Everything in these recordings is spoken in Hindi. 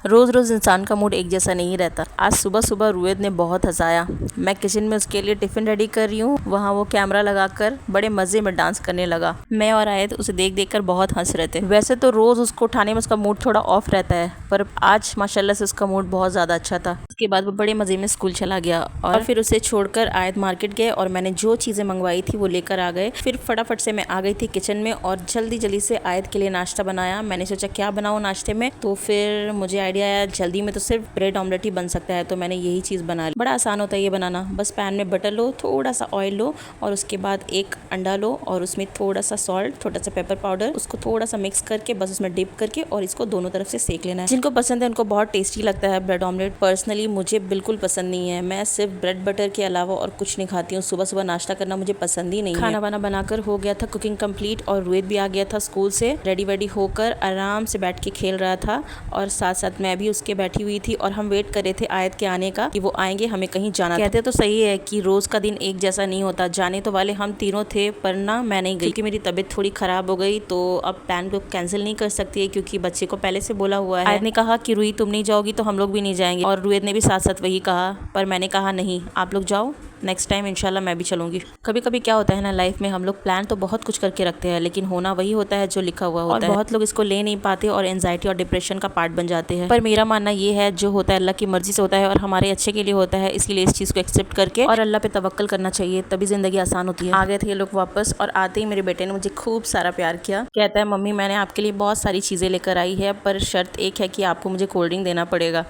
रोज़ रोज़ इंसान का मूड एक जैसा नहीं रहता। आज सुबह सुबह रुएद ने बहुत हंसाया। मैं किचन में उसके लिए टिफ़िन रेडी कर रही हूँ, वहाँ वो कैमरा लगाकर बड़े मज़े में डांस करने लगा। मैं और आयत उसे देख देख कर बहुत हंस रहे थे। वैसे तो रोज़ उसको उठाने में उसका मूड थोड़ा ऑफ रहता है, पर आज माशाल्लाह से उसका मूड बहुत ज़्यादा अच्छा था। उसके बाद वो बड़े मज़े में स्कूल चला गया और फिर उसे छोड़कर आयत मार्केट गए और मैंने जो चीज़ें मंगवाई थी वो लेकर आ गए। फिर फटाफट से मैं आ गई थी किचन में और जल्दी जल्दी से आयत के लिए नाश्ता बनाया। मैंने सोचा क्या बनाऊँ नाश्ते में, तो फिर मुझे आइडिया आया जल्दी में तो सिर्फ ब्रेड ऑमलेट ही बन सकता है, तो मैंने यही चीज़ बना ली। बड़ा आसान होता है ये बनाना। बस पैन में बटर लो, थोड़ा सा ऑयल लो और उसके बाद एक अंडा लो और उसमें थोड़ा सा सॉल्ट, थोड़ा सा पेपर पाउडर, उसको थोड़ा सा मिक्स करके बस उसमें डिप करके और इसको दोनों तरफ से सेक लेना है। जिनको पसंद है उनको बहुत टेस्टी लगता है ब्रेड ऑमलेट। पर्सनली मुझे बिल्कुल पसंद नहीं है। मैं सिर्फ ब्रेड बटर के अलावा और कुछ नहीं खाती हूँ। सुबह सुबह नाश्ता करना मुझे पसंद ही नहीं है। खाना वाना बनाकर हो गया था कुकिंग कंप्लीट और रुएद भी आ गया था स्कूल से। रेडी वेडी होकर आराम से बैठ के खेल रहा था और साथ साथ मैं भी उसके बैठी हुई थी और हम वेट कर रहे थे आयत के आने का कि वो आएंगे, हमें कहीं जाना। कहते तो सही है कि रोज का दिन एक जैसा नहीं होता। जाने तो वाले हम तीनों थे पर ना मैं नहीं गई क्योंकि मेरी तबीयत थोड़ी खराब हो गई, तो अब प्लान को कैंसिल नहीं कर सकती है क्योंकि बच्चे को पहले से बोला हुआ है। आयत ने कहा कि रुई तुम नहीं जाओगी तो हम लोग भी नहीं जाएंगे और रुएद ने भी साथ साथ वही कहा, पर मैंने कहा नहीं आप लोग जाओ, नेक्स्ट टाइम इंशाल्लाह मैं भी चलूंगी। कभी कभी क्या होता है ना लाइफ में, हम लोग प्लान तो बहुत कुछ करके रखते हैं लेकिन होना वही होता है जो लिखा हुआ होता है। बहुत लोग इसको ले नहीं पाते और एंजाइटी और डिप्रेशन का पार्ट बन जाते हैं। पर मेरा मानना ये है जो होता है अल्लाह की मर्जी से होता है और हमारे अच्छे के लिए होता है, इसलिए इस चीज़ को एक्सेप्ट करके और अल्लाह पे तवक्कल करना चाहिए, तभी जिंदगी आसान होती है। आ गए थे ये लोग वापस और आते ही मेरे बेटे ने मुझे खूब सारा प्यार किया। कहता है मम्मी मैंने आपके लिए बहुत सारी चीज़ें लेकर आई है पर शर्त एक है कि आपको मुझे कोल्ड ड्रिंक देना पड़ेगा।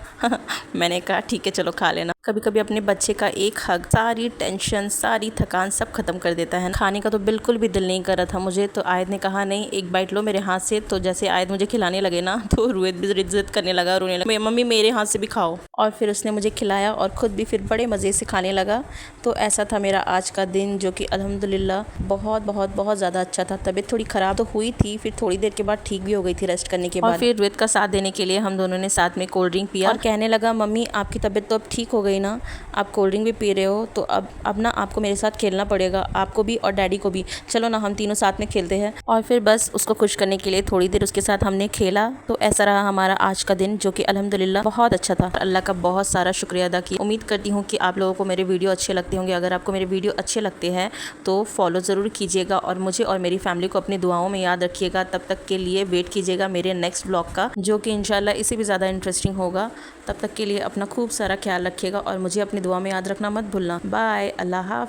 मैंने कहा ठीक है चलो खा लेना। कभी कभी अपने बच्चे का एक हग सारी टेंशन सारी थकान सब खत्म कर देता है। खाने का तो बिल्कुल भी दिल नहीं कर रहा था मुझे, तो आयत ने कहा नहीं एक बाइट लो मेरे हाथ से। तो जैसे आयत मुझे खिलाने लगे ना तो रुएद भी जिद करने लगा, रोने लगा मम्मी मेरे हाथ से भी खाओ। और फिर उसने मुझे खिलाया और ख़ुद भी फिर बड़े मज़े से खाने लगा। तो ऐसा था मेरा आज का दिन जो कि अल्हम्दुलिल्लाह बहुत बहुत बहुत ज़्यादा अच्छा था। तबीयत थोड़ी ख़राब तो हुई थी, फिर थोड़ी देर के बाद ठीक भी हो गई थी रेस्ट करने के बाद। और फिर रुएद का साथ देने के लिए हम दोनों ने साथ में कोल्ड ड्रिंक पिया और कहने लगा मम्मी आपकी तबीयत तो अब ठीक हो गई ना, आप कोल्ड ड्रिंक भी पी रहे हो तो अब ना आपको मेरे साथ खेलना पड़ेगा, आपको भी और डैडी को भी, चलो ना हम तीनों साथ में खेलते हैं। और फिर बस उसको खुश करने के लिए थोड़ी देर उसके साथ हमने खेला। तो ऐसा रहा हमारा आज का दिन जो कि अल्हम्दुलिल्लाह बहुत अच्छा था। अल्लाह का बहुत सारा शुक्रिया अदा किया। उम्मीद करती हूँ कि आप लोगों को मेरे वीडियो अच्छे लगते होंगे। अगर आपको मेरे वीडियो अच्छे लगते हैं तो फॉलो ज़रूर कीजिएगा और मुझे और मेरी फैमिली को अपनी दुआओं में याद रखिएगा। तब तक के लिए वेट कीजिएगा मेरे नेक्स्ट ब्लॉग का जो कि इंशाल्लाह इससे भी ज़्यादा इंटरेस्टिंग होगा। तब तक के लिए अपना खूब सारा ख्याल रखिएगा और मुझे अपनी दुआ में याद रखना मत भूलना। बाय, अल्लाह हाफ़िज़।